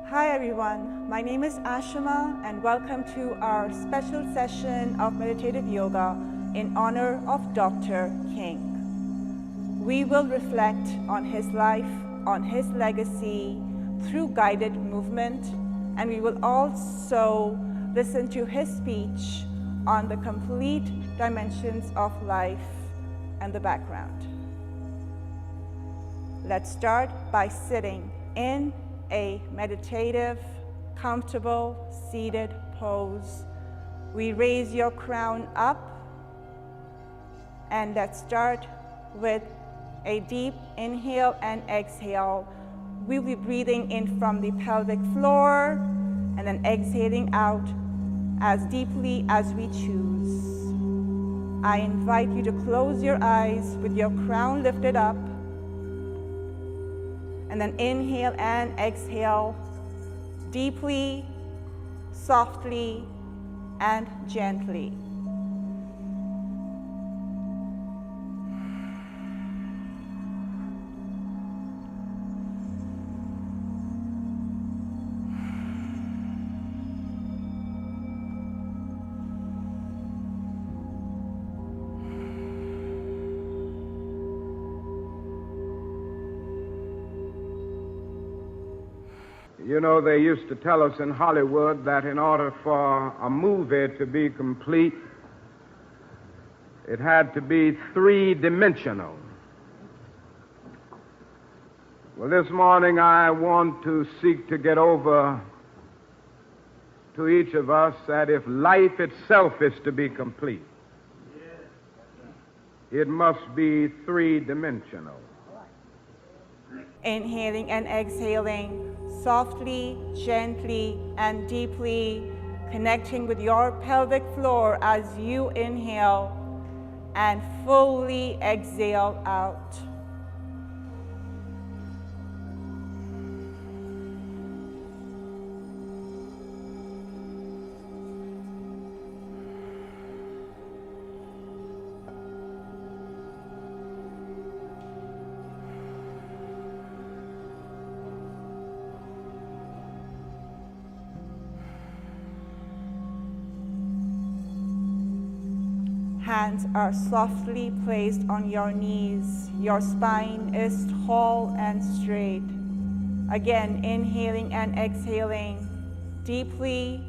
Hi everyone, my name is Ashima and welcome to our special session of Meditative Yoga in honor of Dr. King. We will reflect on his life, on his legacy through guided movement, and we will also listen to his speech on the complete dimensions of life and the background. Let's start by sitting in a meditative, comfortable, seated pose. We raise your crown up, and let's start with a deep inhale and exhale. We'll be breathing in from the pelvic floor and then exhaling out as deeply as we choose. I invite you to close your eyes with your crown lifted up, and then inhale and exhale deeply, softly, and gently. You know, they used to tell us in Hollywood that in order for a movie to be complete, it had to be three-dimensional. Well, this morning I want to seek to get over to each of us that if life itself is to be complete, it must be three-dimensional. Inhaling and exhaling softly, gently, and deeply, connecting with your pelvic floor as you inhale and fully exhale out. Hands are softly placed on your knees. Your spine is tall and straight. Again, inhaling and exhaling deeply,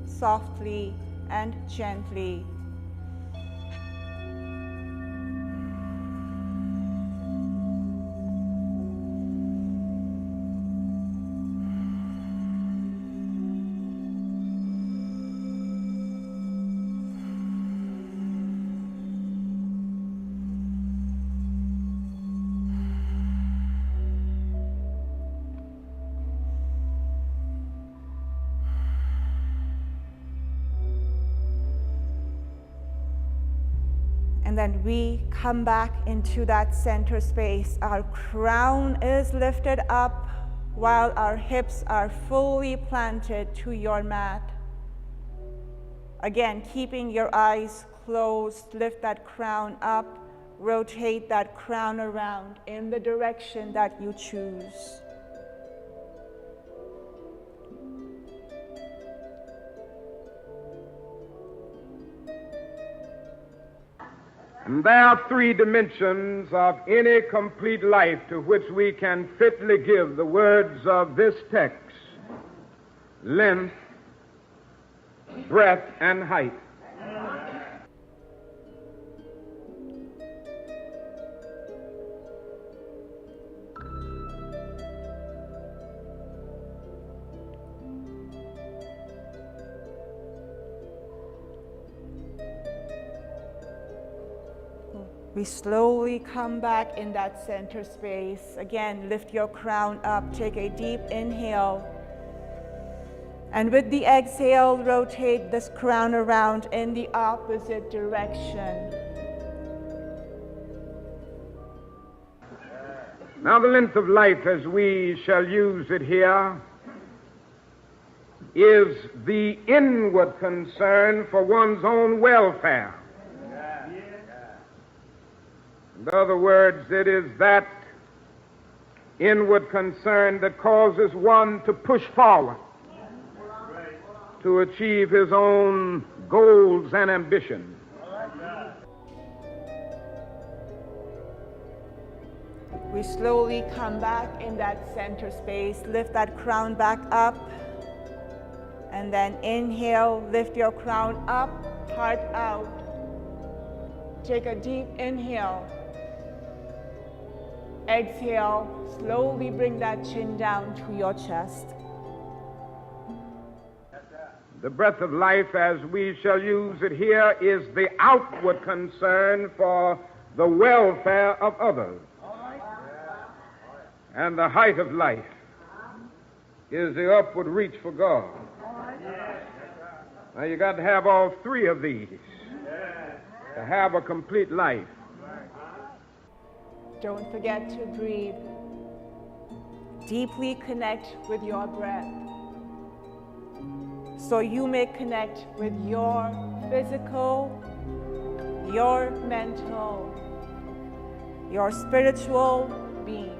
softly, and gently. And then we come back into that center space. Our crown is lifted up while our hips are fully planted to your mat. Again, keeping your eyes closed, lift that crown up, rotate that crown around in the direction that you choose. And there are three dimensions of any complete life to which we can fitly give the words of this text: length, breadth, and height. We slowly come back in that center space. Again, lift your crown up, take a deep inhale. And with the exhale, rotate this crown around in the opposite direction. Now, the length of life, as we shall use it here, is the inward concern for one's own welfare. In other words, it is that inward concern that causes one to push forward to achieve his own goals and ambitions. We slowly come back in that center space, lift that crown back up, and then inhale, lift your crown up, heart out. Take a deep inhale. Exhale, slowly bring that chin down to your chest. The breath of life, as we shall use it here, is the outward concern for the welfare of others. And the height of life is the upward reach for God. Now you got to have all three of these to have a complete life. Don't forget to breathe. Deeply connect with your breath, so you may connect with your physical, your mental, your spiritual being.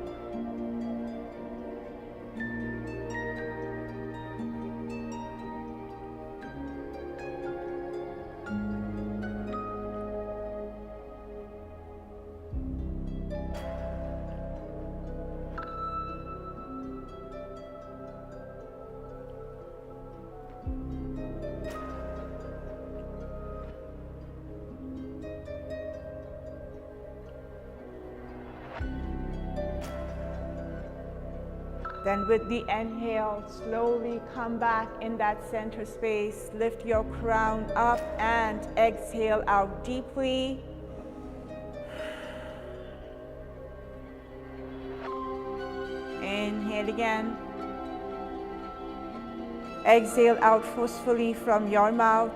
Then with the inhale, slowly come back in that center space. Lift your crown up and exhale out deeply. Inhale again. Exhale out forcefully from your mouth.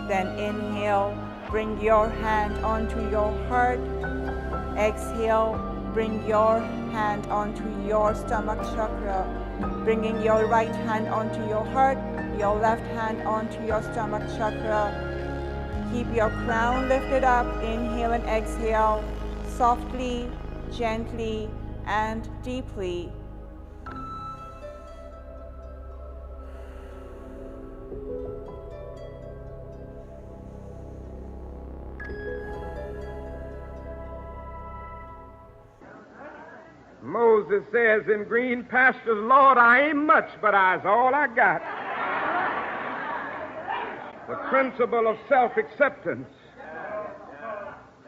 Then inhale. Bring your hand onto your heart. Exhale, bring your hand onto your stomach chakra. Bringing your right hand onto your heart, your left hand onto your stomach chakra. Keep your crown lifted up. Inhale and exhale, softly, gently, and deeply. Moses says in green pastures, Lord, I ain't much, but I's all I got. The principle of self-acceptance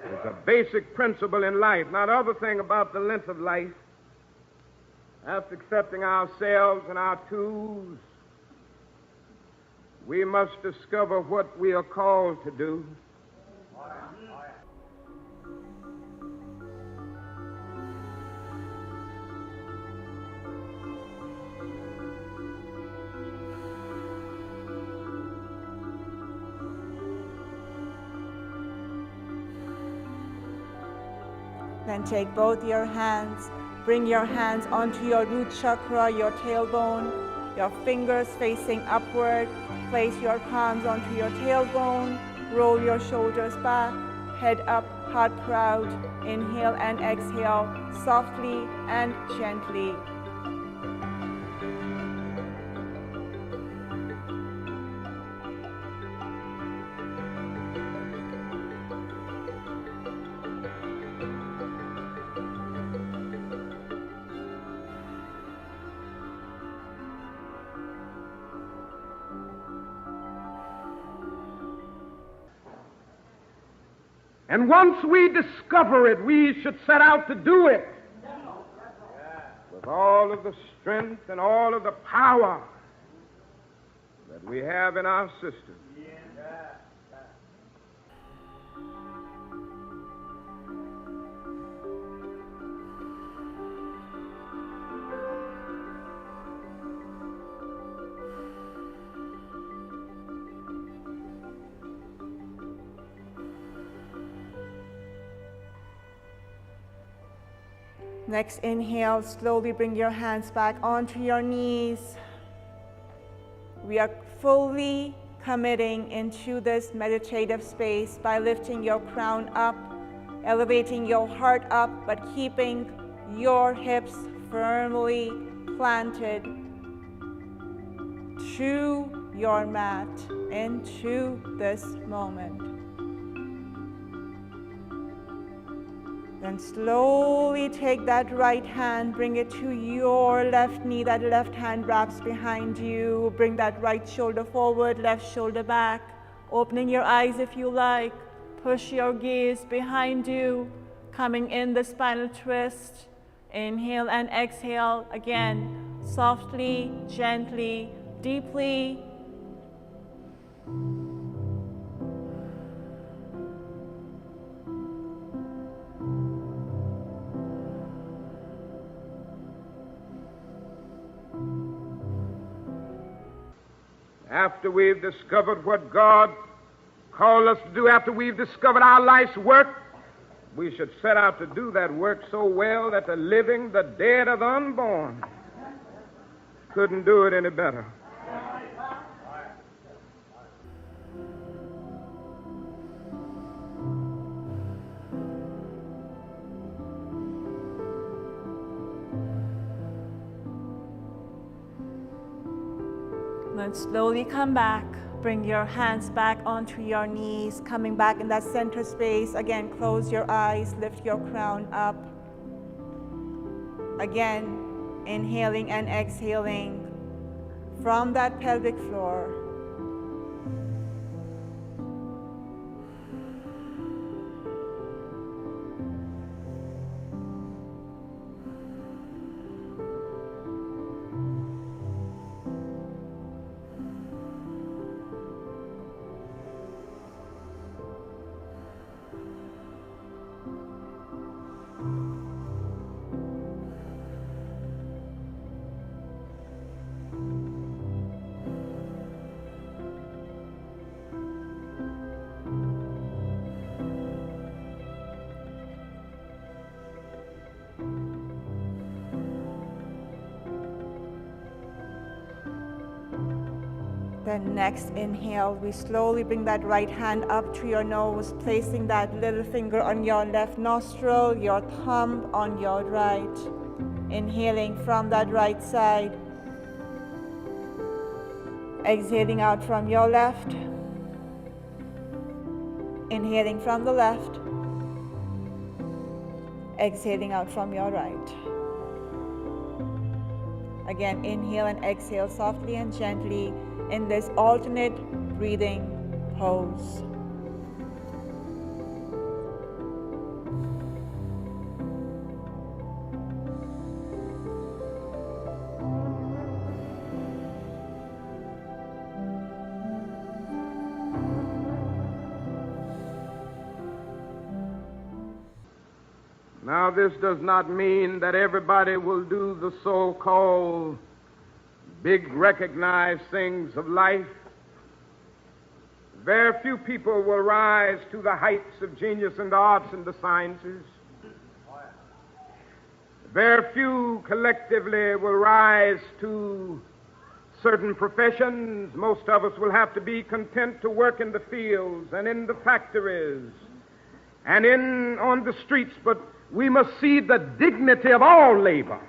is a basic principle in life. Now, the other thing about the length of life, after accepting ourselves and our tools, we must discover what we are called to do. Then take both your hands, bring your hands onto your root chakra, your tailbone, your fingers facing upward. Place your palms onto your tailbone, roll your shoulders back, head up, heart proud. Inhale and exhale, softly and gently. And once we discover it, we should set out to do it with all of the strength and all of the power that we have in our system. Next inhale, slowly bring your hands back onto your knees. We are fully committing into this meditative space by lifting your crown up, elevating your heart up, but keeping your hips firmly planted to your mat, into this moment. Then slowly take that right hand, bring it to your left knee. That left hand wraps behind you. Bring that right shoulder forward, left shoulder back. Opening your eyes if you like. Push your gaze behind you, coming in the spinal twist. Inhale and exhale again, softly, gently, deeply. After we've discovered what God called us to do, after we've discovered our life's work, we should set out to do that work so well that the living, the dead, or the unborn couldn't do it any better. Then slowly come back. Bring your hands back onto your knees, coming back in that center space. Again, close your eyes, lift your crown up. Again, inhaling and exhaling from that pelvic floor. Then next inhale, we slowly bring that right hand up to your nose, placing that little finger on your left nostril, your thumb on your right. Inhaling from that right side. Exhaling out from your left. Inhaling from the left. Exhaling out from your right. Again, inhale and exhale softly and gently in this alternate breathing pose. Now, this does not mean that everybody will do the so-called big recognized things of life. Very few people will rise to the heights of genius in the arts and the sciences. Very few collectively will rise to certain professions. Most of us will have to be content to work in the fields and in the factories and on the streets, but we must see the dignity of all labor.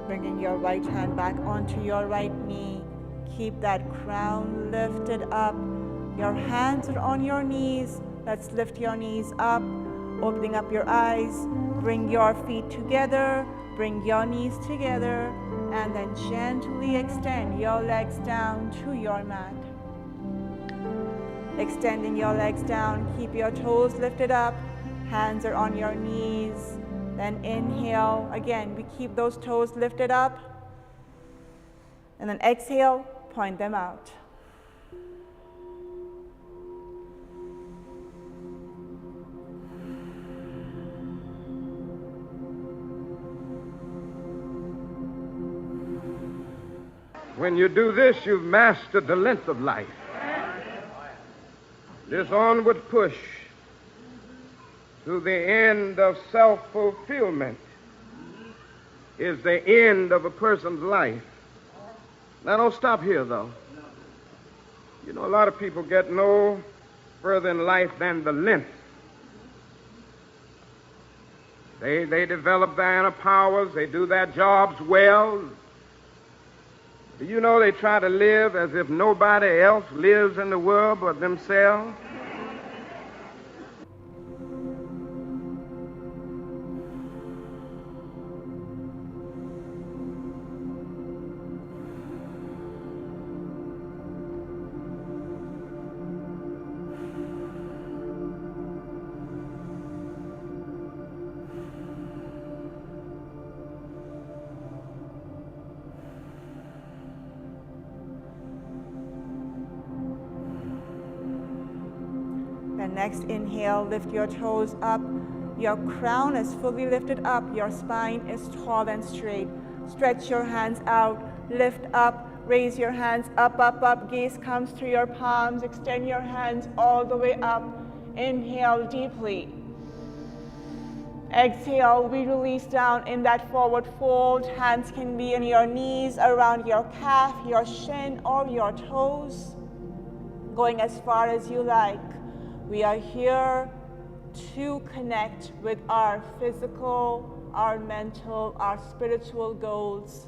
Bringing your right hand back onto your right knee. Keep that crown lifted up. Your hands are on your knees. Let's lift your knees up. Opening up your eyes. Bring your feet together. Bring your knees together. And then gently extend your legs down to your mat. Extending your legs down. Keep your toes lifted up. Hands are on your knees. Then inhale. Again, we keep those toes lifted up. And then exhale, point them out. When you do this, you've mastered the length of life. This onward push to the end of self-fulfillment is the end of a person's life. Now, don't stop here, though. You know, a lot of people get no further in life than the length. They develop their inner powers. They do their jobs well. Do you know they try to live as if nobody else lives in the world but themselves? Next inhale, lift your toes up. Your crown is fully lifted up. Your spine is tall and straight. Stretch your hands out. Lift up. Raise your hands up, up, up. Gaze comes to your palms. Extend your hands all the way up. Inhale deeply. Exhale, we release down in that forward fold. Hands can be on your knees, around your calf, your shin, or your toes. Going as far as you like. We are here to connect with our physical, our mental, our spiritual goals.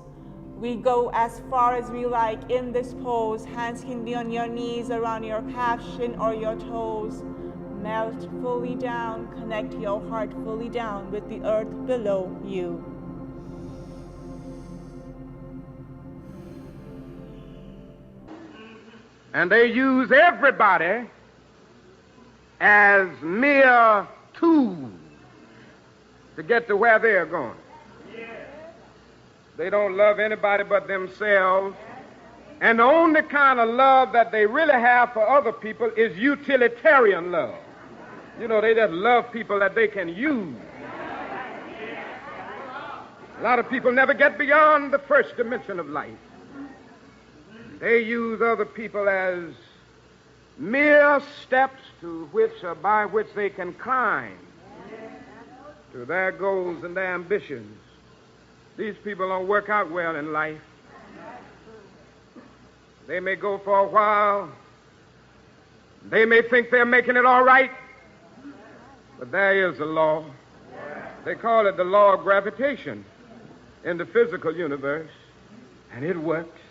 We go as far as we like in this pose. Hands can be on your knees, around your calf, shin, or your toes. Melt fully down. Connect your heart fully down with the earth below you. And they use everybody as mere tools to get to where they're going. They don't love anybody but themselves. And the only kind of love that they really have for other people is utilitarian love. You know, they just love people that they can use. A lot of people never get beyond the first dimension of life. They use other people as mere steps to which or by which they can climb to their goals and their ambitions. These people don't work out well in life. They may go for a while. They may think they're making it all right. But there is a law. They call it the law of gravitation in the physical universe. And it works.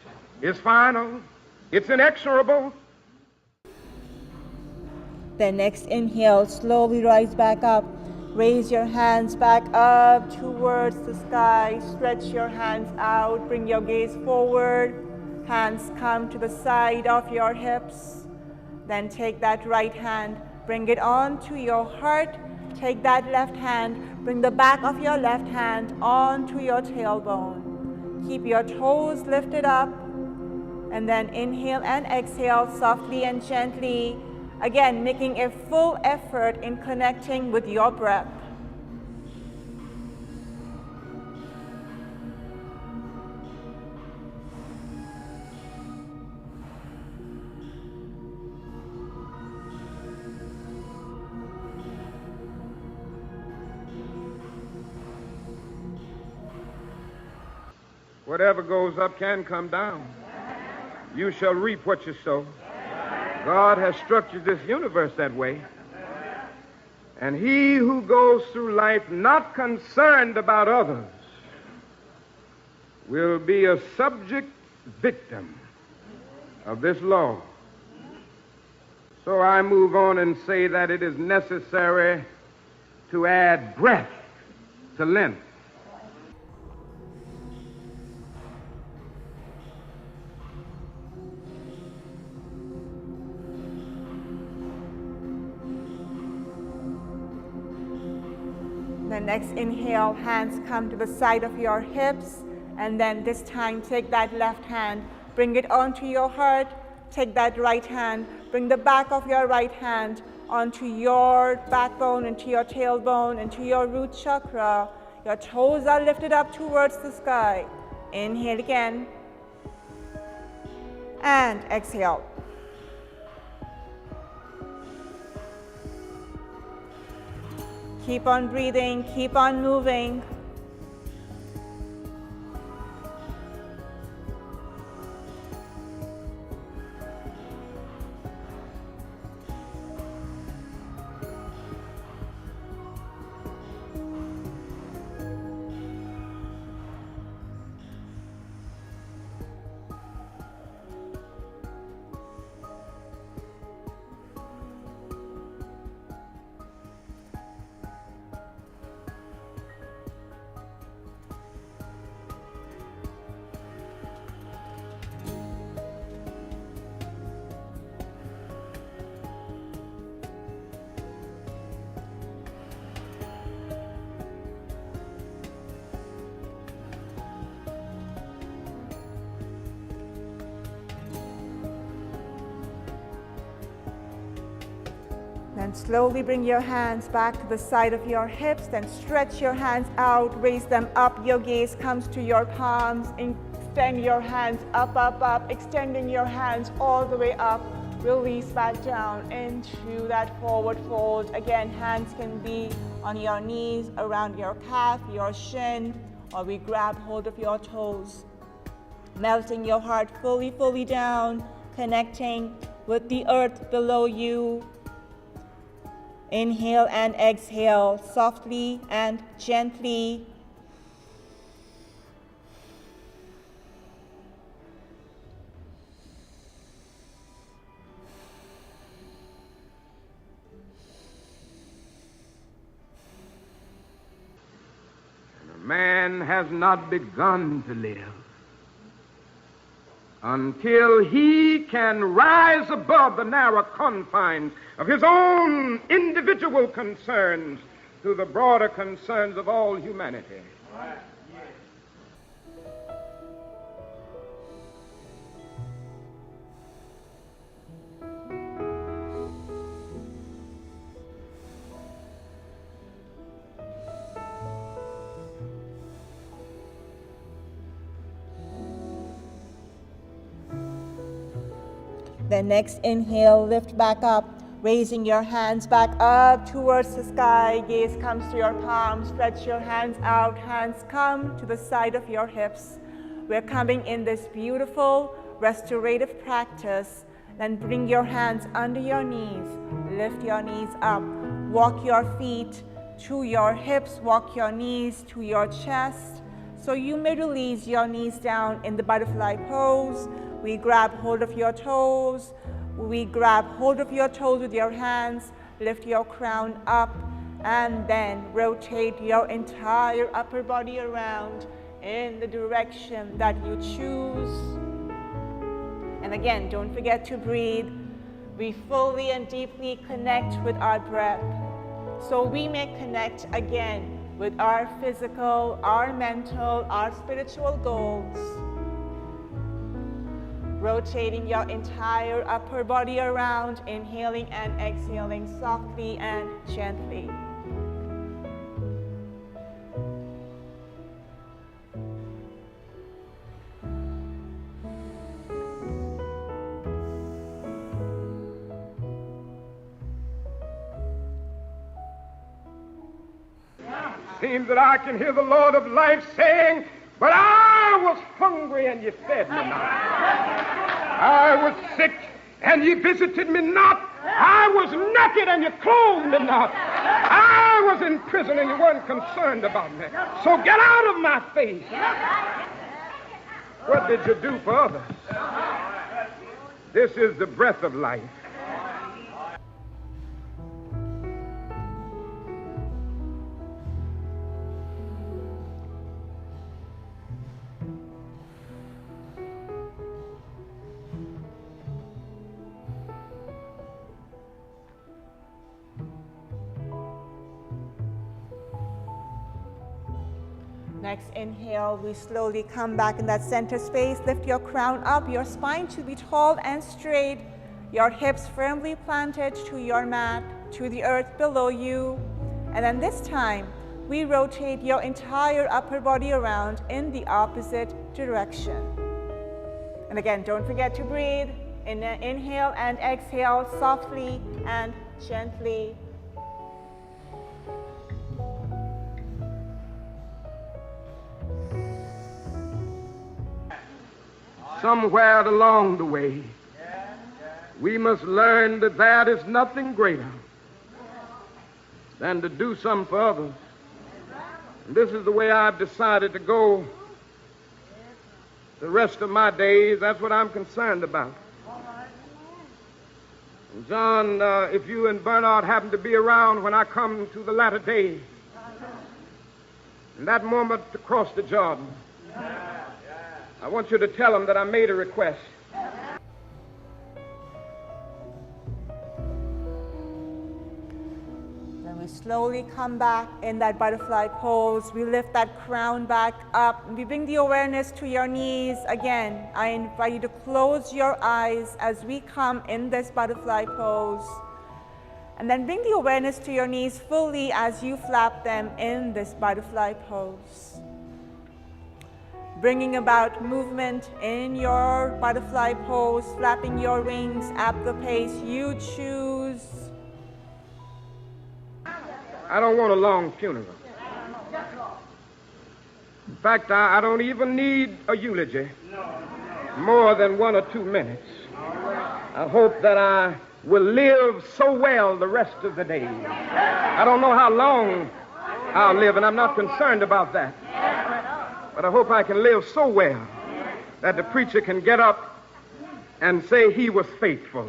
It's final. It's inexorable. Then next inhale, slowly rise back up. Raise your hands back up towards the sky. Stretch your hands out. Bring your gaze forward. Hands come to the side of your hips. Then take that right hand. Bring it onto your heart. Take that left hand. Bring the back of your left hand onto your tailbone. Keep your toes lifted up. And then inhale and exhale softly and gently. Again, making a full effort in connecting with your breath. Whatever goes up can come down. You shall reap what you sow. God has structured this universe that way. And he who goes through life not concerned about others will be a subject victim of this law. So I move on and say that it is necessary to add breadth to length. The next inhale, hands come to the side of your hips, and then this time take that left hand, bring it onto your heart, take that right hand, bring the back of your right hand onto your backbone, into your tailbone, into your root chakra. Your toes are lifted up towards the sky. Inhale again. and exhale. Keep on breathing, keep on moving. Then slowly bring your hands back to the side of your hips, then stretch your hands out, raise them up, your gaze comes to your palms, extend your hands up, up, up, extending your hands all the way up, release back down into that forward fold. Again, hands can be on your knees, around your calf, your shin, or we grab hold of your toes. Melting your heart fully, fully down, connecting with the earth below you. Inhale and exhale softly and gently. And a man has not begun to live until he can rise above the narrow confines of his own individual concerns to the broader concerns of all humanity. The next inhale, lift back up, raising your hands back up towards the sky. Gaze comes to your palms, stretch your hands out, hands come to the side of your hips. We're coming in this beautiful restorative practice. Then bring your hands under your knees, lift your knees up, walk your feet to your hips, walk your knees to your chest. So you may release your knees down in the butterfly pose. We grab hold of your toes. We grab hold of your toes with your hands, lift your crown up, and then rotate your entire upper body around in the direction that you choose. And again, don't forget to breathe. We fully and deeply connect with our breath. So we may connect again with our physical, our mental, our spiritual goals. Rotating your entire upper body around, inhaling and exhaling softly and gently. Seems that I can hear the Lord of life saying, but I was hungry and you fed me not. I was sick and you visited me not. I was naked and you clothed me not. I was in prison and you weren't concerned about me. So get out of my face. What did you do for others? This is the breath of life. Next inhale, we slowly come back in that center space. Lift your crown up. Your spine should be tall and straight. Your hips firmly planted to your mat, to the earth below you. And then this time, we rotate your entire upper body around in the opposite direction. And again, don't forget to breathe. Inhale and exhale softly and gently. Somewhere along the way, we must learn that there is nothing greater than to do something for others. And this is the way I've decided to go the rest of my days. That's what I'm concerned about. And John, if you and Bernard happen to be around when I come to the latter day, in that moment to cross the Jordan, I want you to tell them that I made a request. Then we slowly come back in that butterfly pose. We lift that crown back up. We bring the awareness to your knees. Again, I invite you to close your eyes as we come in this butterfly pose. And then bring the awareness to your knees fully as you flap them in this butterfly pose. Bringing about movement in your butterfly pose, flapping your wings at the pace you choose. I don't want a long funeral. In fact, I don't even need a eulogy more than 1 or 2 minutes. I hope that I will live so well the rest of the day. I don't know how long I'll live, and I'm not concerned about that. But I hope I can live so well that the preacher can get up and say he was faithful.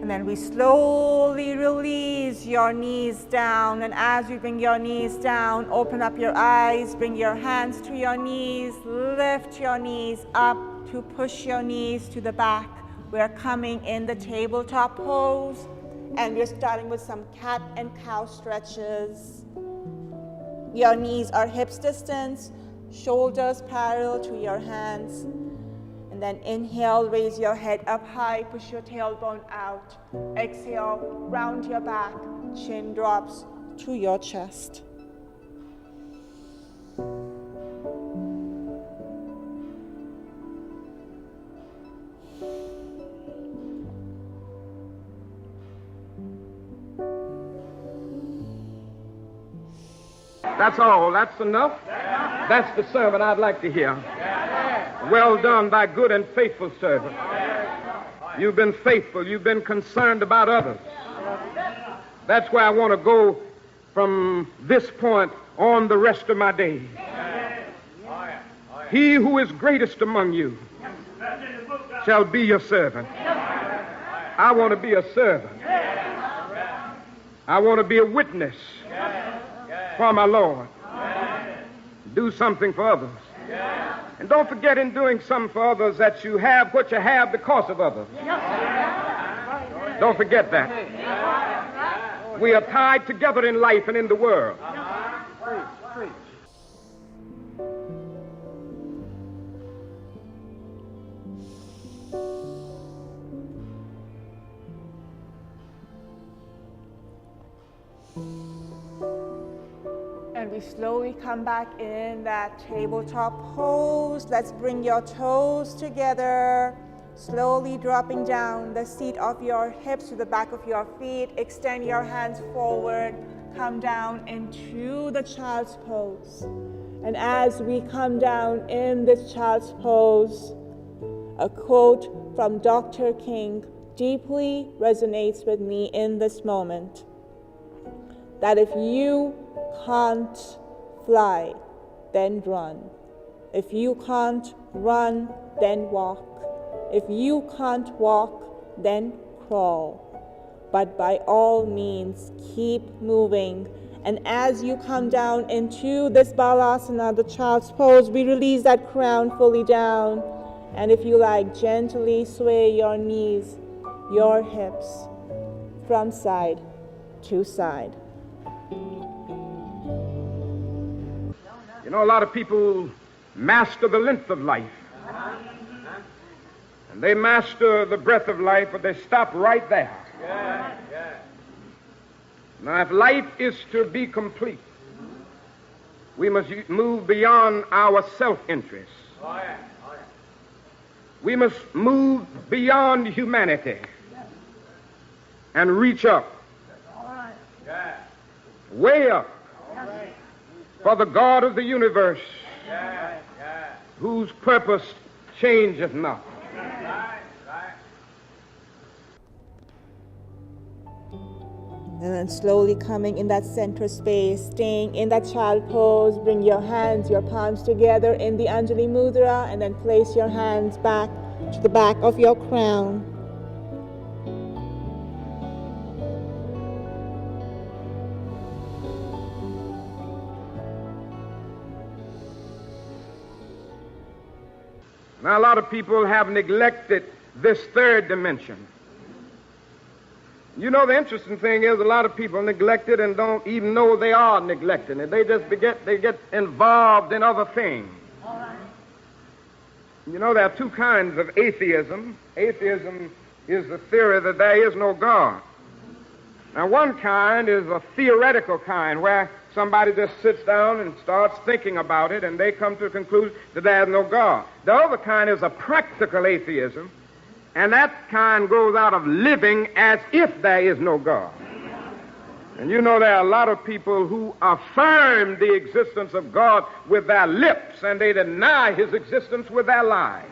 And then we slowly release your knees down. And as you bring your knees down, open up your eyes, bring your hands to your knees, lift your knees up to push your knees to the back. We're coming in the tabletop pose, and we're starting with some cat and cow stretches. Your knees are hips distance, shoulders parallel to your hands. And then inhale, raise your head up high, push your tailbone out. Exhale, round your back, chin drops to your chest. That's all. That's enough. That's the sermon I'd like to hear. Well done, thy good and faithful servant. You've been faithful. You've been concerned about others. That's where I want to go from this point on the rest of my days. He who is greatest among you shall be your servant. I want to be a servant. I want to be a witness for my Lord. Do something for others. And don't forget in doing something for others that you have what you have because of others. Don't forget that. We are tied together in life and in the world. And we slowly come back in that tabletop pose. Let's bring your toes together. Slowly dropping down the seat of your hips to the back of your feet. Extend your hands forward. Come down into the child's pose. And as we come down in this child's pose, a quote from Dr. King deeply resonates with me in this moment. That if you can't fly, then run. If you can't run, then walk. If you can't walk, then crawl. But by all means, keep moving. And as you come down into this balasana, the child's pose, we release that crown fully down. And if you like, gently sway your knees, your hips, from side to side. You know, a lot of people master the length of life. And they master the breadth of life, but they stop right there. Now, if life is to be complete, we must move beyond our self-interest. We must move beyond humanity and reach up, way up, for the God of the universe, whose purpose changeth not. And then slowly coming in that center space, staying in that child pose. Bring your hands, your palms together in the Anjali Mudra, and then place your hands back to the back of your crown. Now, a lot of people have neglected this third dimension. You know, the interesting thing is a lot of people neglect it and don't even know they are neglecting it. They just get involved in other things. You know, there are two kinds of atheism. Atheism is the theory that there is no God. Now, one kind is a theoretical kind where somebody just sits down and starts thinking about it and they come to the conclusion that there is no God. The other kind is a practical atheism, and that kind grows out of living as if there is no God. And you know, there are a lot of people who affirm the existence of God with their lips and they deny his existence with their lives.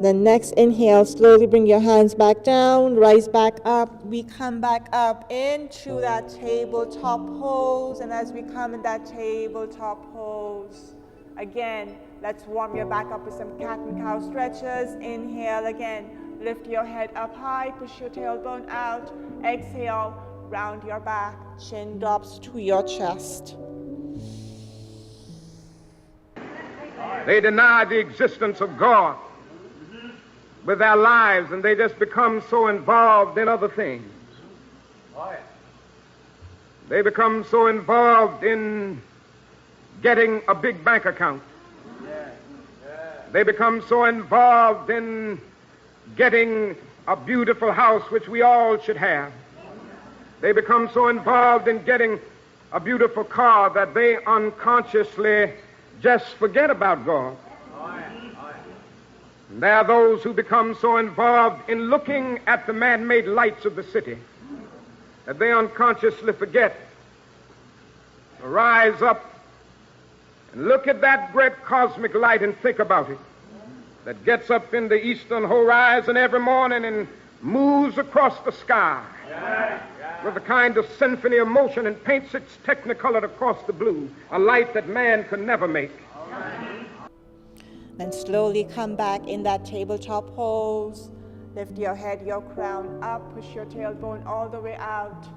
Then next inhale, slowly bring your hands back down, rise back up. We come back up into that tabletop pose. And as we come in that tabletop pose, again, let's warm your back up with some cat and cow stretches. Inhale again, lift your head up high, push your tailbone out. Exhale, round your back, chin drops to your chest. They deny the existence of God with their lives, and they just become so involved in other things. They become so involved in getting a big bank account. They become so involved in getting a beautiful house, which we all should have. They become so involved in getting a beautiful car that they unconsciously just forget about God. And there are those who become so involved in looking at the man-made lights of the city that they unconsciously forget to rise up and look at that great cosmic light and think about it, that gets up in the eastern horizon every morning and moves across the sky with a kind of symphony of motion and paints its technicolor across the blue, a light that man could never make. Then slowly come back in that tabletop pose. Lift your head, your crown up, push your tailbone all the way out,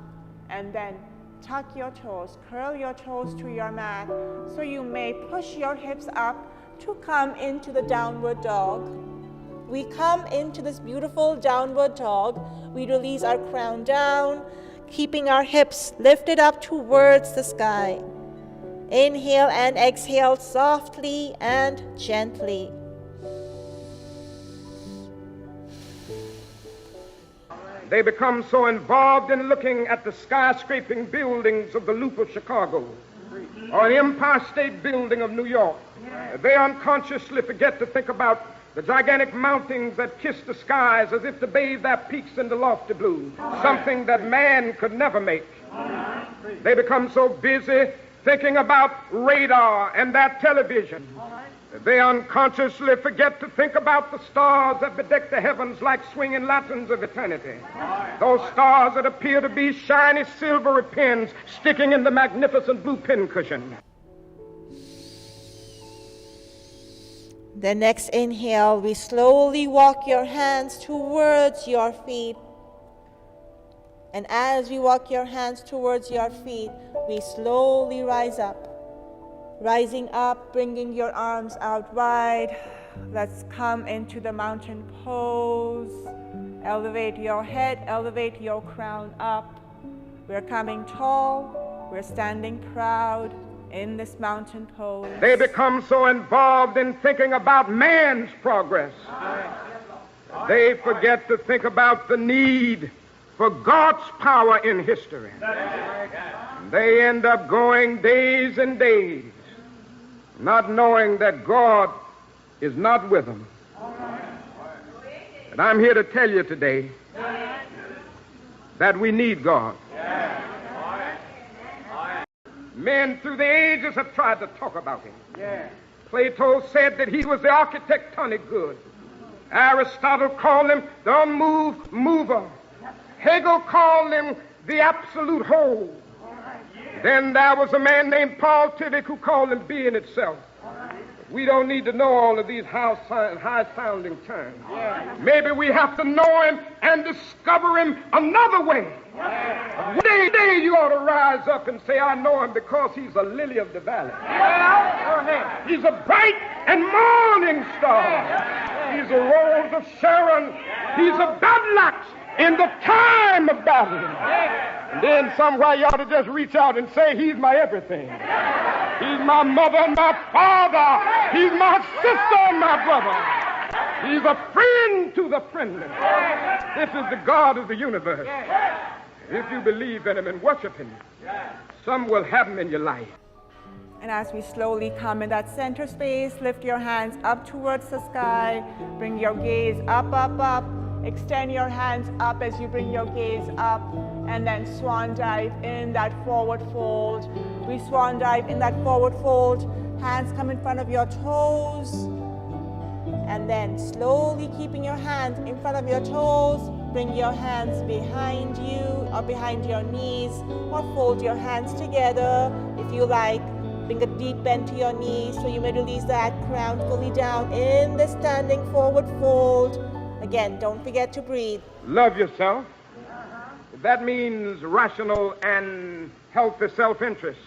and then tuck your toes, curl your toes to your mat, so you may push your hips up to come into the downward dog. We come into this beautiful downward dog. We release our crown down, keeping our hips lifted up towards the sky. Inhale and exhale softly and gently. They become so involved in looking at the skyscraping buildings of the Loop of Chicago or the Empire State Building of New York. They unconsciously forget to think about the gigantic mountains that kiss the skies as if to bathe their peaks in the lofty blue, something that man could never make. They become so busy thinking about radar and that television that they unconsciously forget to think about the stars that bedeck the heavens like swinging lanterns of eternity. Those stars that appear to be shiny silvery pins sticking in the magnificent blue pincushion. The next inhale, we slowly walk your hands towards your feet. And as we walk your hands towards your feet, we slowly rise up. Rising up, bringing your arms out wide. Let's come into the mountain pose. Elevate your head, elevate your crown up. We're coming tall, we're standing proud in this mountain pose. They become so involved in thinking about man's progress. They forget to think about the need for God's power in history. They end up going days and days not knowing that God is not with them. And I'm here to tell you today that we need God. Men through the ages have tried to talk about him. Plato said that he was the architectonic good. Aristotle called him the unmoved mover. Hegel called him the absolute whole. Then there was a man named Paul Tillich who called him being itself. We don't need to know all of these high-sounding terms. Maybe we have to know him and discover him another way. One day you ought to rise up and say, I know him because he's a lily of the valley. He's a bright and morning star. He's a rose of Sharon. He's a battle-axe in the time of battle. And then somewhere you ought to just reach out and say, he's my everything. He's my mother and my father. He's my sister and my brother. He's a friend to the friendless. This is the God of the universe. If you believe in him and worship him, some will have him in your life. And as we slowly come in that center space, lift your hands up towards the sky. Bring your gaze up, up, up. Extend your hands up as you bring your gaze up. And then swan dive in that forward fold. We swan dive in that forward fold. Hands come in front of your toes. And then slowly keeping your hands in front of your toes, bring your hands behind you or behind your knees, or fold your hands together if you like. Bring a deep bend to your knees so you may release that crown fully down in the standing forward fold. Again, don't forget to breathe. Love yourself. That means rational and healthy self-interest.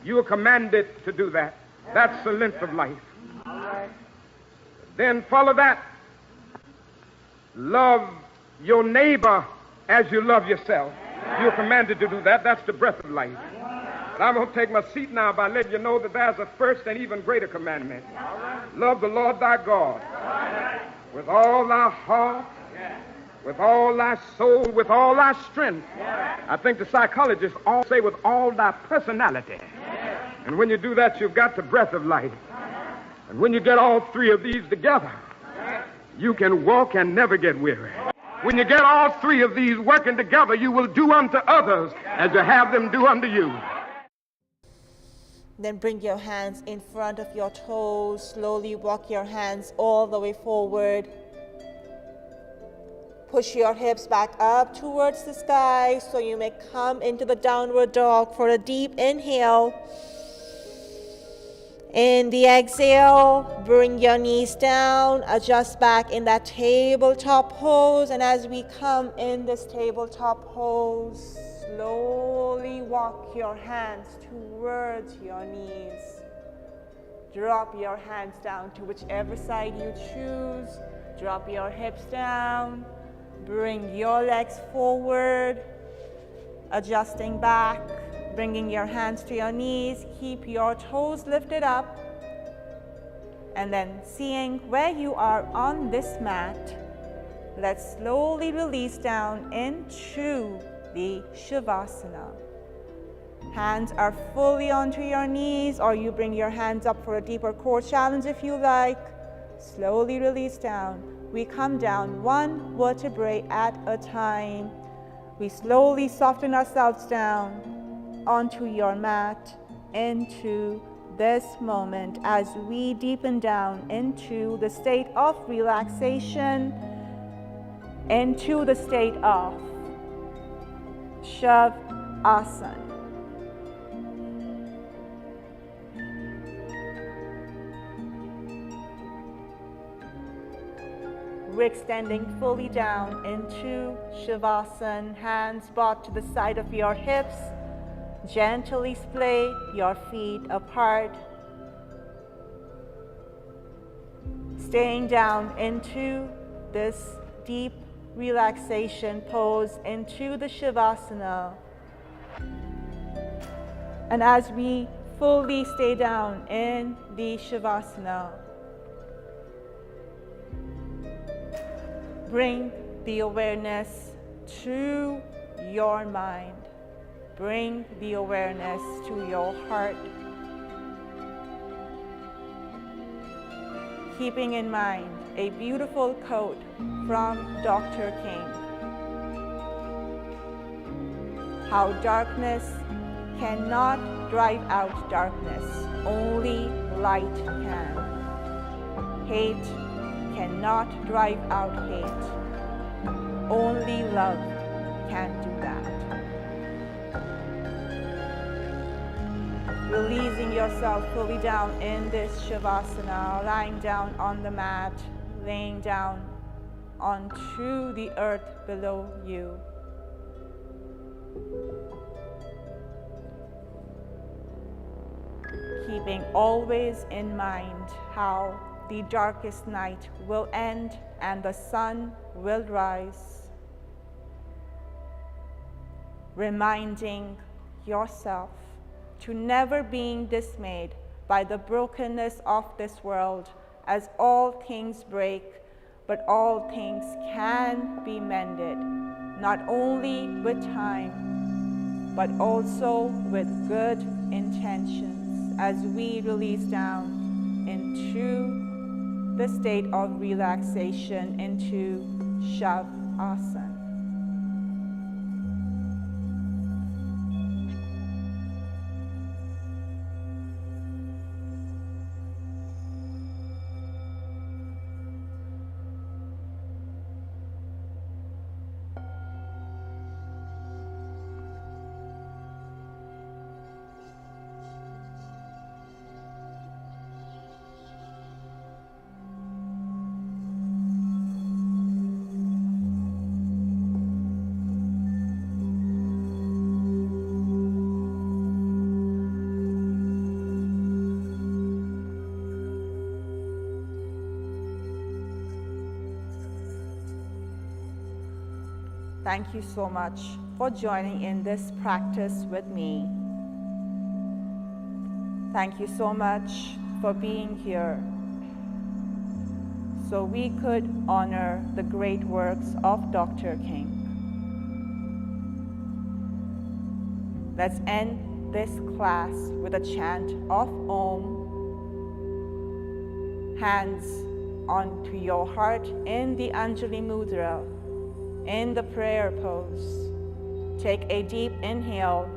You are commanded to do that. That's the length of life. Then follow that. Love your neighbor as you love yourself. You're commanded to do that. That's the breath of life. But I'm going to take my seat now by letting you know that there's a first and even greater commandment. Love the Lord thy God with all thy heart, with all thy soul, with all thy strength. I think the psychologists all say with all thy personality. And when you do that, you've got the breath of life. And when you get all three of these together, you can walk and never get weary. When you get all three of these working together, you will do unto others as you have them do unto you. Then bring your hands in front of your toes. Slowly walk your hands all the way forward. Push your hips back up towards the sky so you may come into the downward dog for a deep inhale. In the exhale, bring your knees down, adjust back in that tabletop pose. And as we come in this tabletop pose, slowly walk your hands towards your knees. Drop your hands down to whichever side you choose. Drop your hips down. Bring your legs forward, adjusting back. Bringing your hands to your knees, keep your toes lifted up, and then seeing where you are on this mat, let's slowly release down into the Shavasana. Hands are fully onto your knees, or you bring your hands up for a deeper core challenge if you like. Slowly release down. We come down one vertebrae at a time. We slowly soften ourselves down onto your mat, into this moment as we deepen down into the state of relaxation, into the state of Shavasana. We're extending fully down into Shavasana, hands brought to the side of your hips. Gently splay your feet apart. Staying down into this deep relaxation pose into the Shavasana. And as we fully stay down in the Shavasana, bring the awareness to your mind. Bring the awareness to your heart. Keeping in mind a beautiful quote from Dr. King. How darkness cannot drive out darkness, only light can. Hate cannot drive out hate, only love can do that. Releasing yourself fully down in this Shavasana, lying down on the mat, laying down onto the earth below you. Keeping always in mind how the darkest night will end and the sun will rise. Reminding yourself to never being dismayed by the brokenness of this world, as all things break, but all things can be mended, not only with time, but also with good intentions, as we release down into the state of relaxation, into Shavasana. Thank you so much for joining in this practice with me. Thank you so much for being here so we could honor the great works of Dr. King. Let's end this class with a chant of Om. Hands onto your heart in the Anjali Mudra, in the prayer pose. Take a deep inhale